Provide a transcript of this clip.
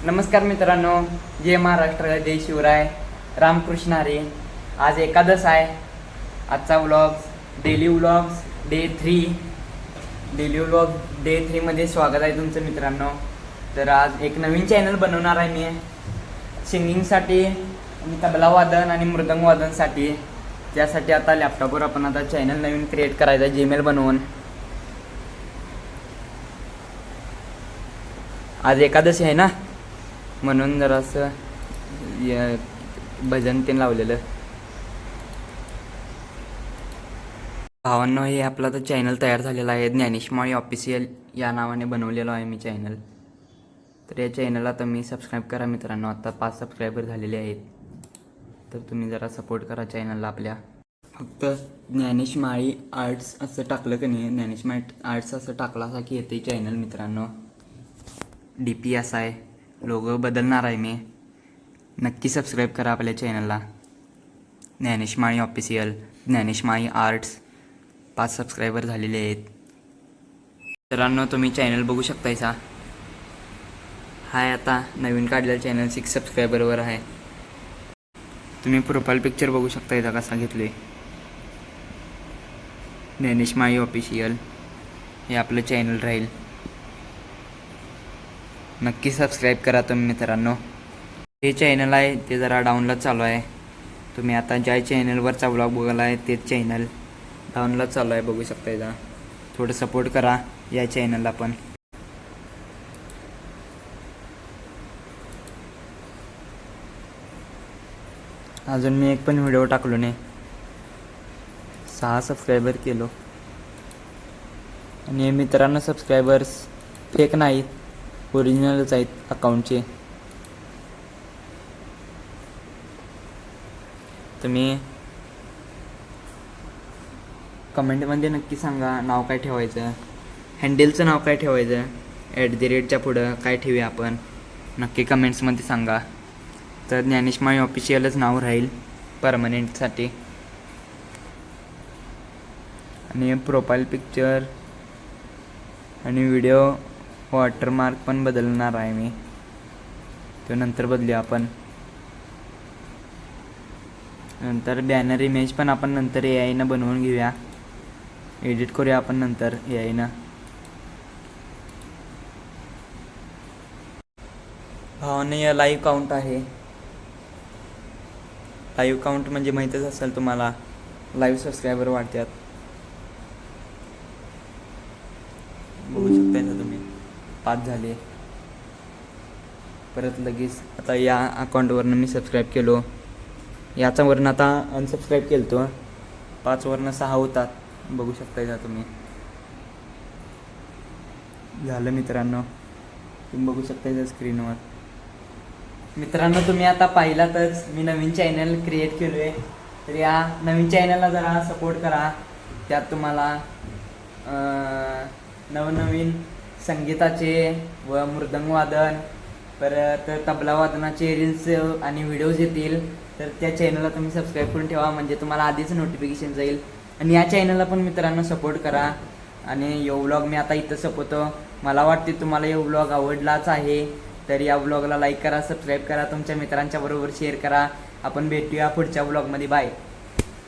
नमस्कार मित्रांनो, जय महाराष्ट्र, जय शिवराय, रामकृष्ण हरी. आज एकादश आहे. आजचा व्लॉग्स डेली व्लॉग्स डे 3 मध्ये स्वागत आहे तुमचं मित्रांनो. तर आज एक नवीन चॅनल बनवणार आहे मी सिंगिंगसाठी आणि तबला वादन आणि मृदंग वादनसाठी. त्यासाठी आता लॅपटॉपवर आपण आता चॅनल नवीन क्रिएट करायचा आहे जीमेल बनवून. आज एकादशी आहे ना, म्हणून जरासं भजन ते लावलेलं. भावांनो, हे आपला तर चॅनल तयार झालेला आहे. ज्ञानेश माळी ऑफिशियल या नावाने बनवलेलं आहे मी चॅनल. तर या चॅनलला तुम्ही सबस्क्राईब करा मित्रांनो. आता 5 सबस्क्रायबर झालेले आहेत. तर तुम्ही जरा सपोर्ट करा चॅनलला आपल्या. फक्त ज्ञानेश माळी आर्ट्स असं टाकलं की नाही, ज्ञानेश माळी आर्ट्स असं टाकला असा की येते चॅनल मित्रांनो. DP असा आहे, लोगो बदलणार आहे मी. नक्की सबस्क्राईब करा आपल्या चॅनलला. ज्ञानेश माळी ऑफिशियल, ज्ञानेश माळी आर्ट्स. 5 सबस्क्रायबर झालेले आहेत मित्रांनो. तुम्ही चॅनल बघू शकतायसा. हाय आता नवीन काढलेलं चॅनल 6 सबस्क्रायबरवर आहे. तुम्ही प्रोफाईल पिक्चर बघू शकताय का कसा घेतले. ज्ञानेश माळी ऑफिशियल हे आपलं चॅनल राहील. नक्की सबस्क्राईब करा तुम्ही मित्रांनो. हे चॅनल आहे ते जरा डाऊनलोड चालू आहे. तुम्ही आता ज्या चॅनलवरचा व्लॉग बघायला आहे तेच चॅनल डाऊनलोड चालू आहे, बघू शकता. जा थोडं सपोर्ट करा या चॅनलला पण. अजून मी एक पण व्हिडिओ टाकलो नाही. 6 सबस्क्रायबर केलो. आणि मित्रांनो, सबस्क्रायबर्स फेक नाहीत, ओरिजिनलच आहेत अकाउंटचे. तुम्ही कमेंटमध्ये नक्की सांगा नाव काय ठेवायचं, हँडलचं नाव काय ठेवायचं, @ पुढं काय ठेवूया आपण. नक्की कमेंट्समध्ये सांगा. तर ज्ञानेश माळी ऑफिशियलच नाव राहील परमनेंटसाठी. आणि प्रोफाईल पिक्चर आणि व्हिडिओ वॉटरमार्क पण बदलणार आहे मी. तो नंतर बदलूया आपण. नंतर बॅनर इमेज पण आपण नंतर AI नं बनवून घेऊया, एडिट करूया आपण नंतर AI नं. भावाने या लाईव्ह काउंट आहे. लाईव्ह काउंट म्हणजे माहीतच असेल तुम्हाला, लाईव्ह सबस्क्रायबर वाढतात. बघू शकताय ना तुम्ही, 5 झाले. परत लगेच आता या अकाउंटवरनं मी सबस्क्राईब केलो. याच्यावरनं आता अनसबस्क्राईब केलं तो. 5वरनं 6 होतात, बघू शकताय का तुम्ही. झालं मित्रांनो, तुम्ही बघू शकताय का स्क्रीनवर. मित्रांनो, तुम्ही आता पाहिलातच मी नवीन चॅनल क्रिएट केलो आहे. तर या नवीन चॅनलला जरा सपोर्ट करा. त्यात तुम्हाला नवनवीन संगीताचे व मृदंगवादन, परत तबला वादनाचे रील्स आणि व्हिडिओज येतील. तर त्या चॅनलला तुम्ही सबस्क्राईब करून ठेवा, म्हणजे तुम्हाला आधीच नोटिफिकेशन जाईल. आणि या चॅनलला पण मित्रांनो सपोर्ट करा. आणि यो व्लॉग मी आता इथं संपवतो. मला वाटते तुम्हाला यो व्लॉग आवडलाच आहे. तर या व्लॉगला लाईक करा, सबस्क्राईब करा, तुमच्या मित्रांच्या बरोबर शेअर करा. आपण भेटूया पुढच्या व्लॉगमध्ये. बाय.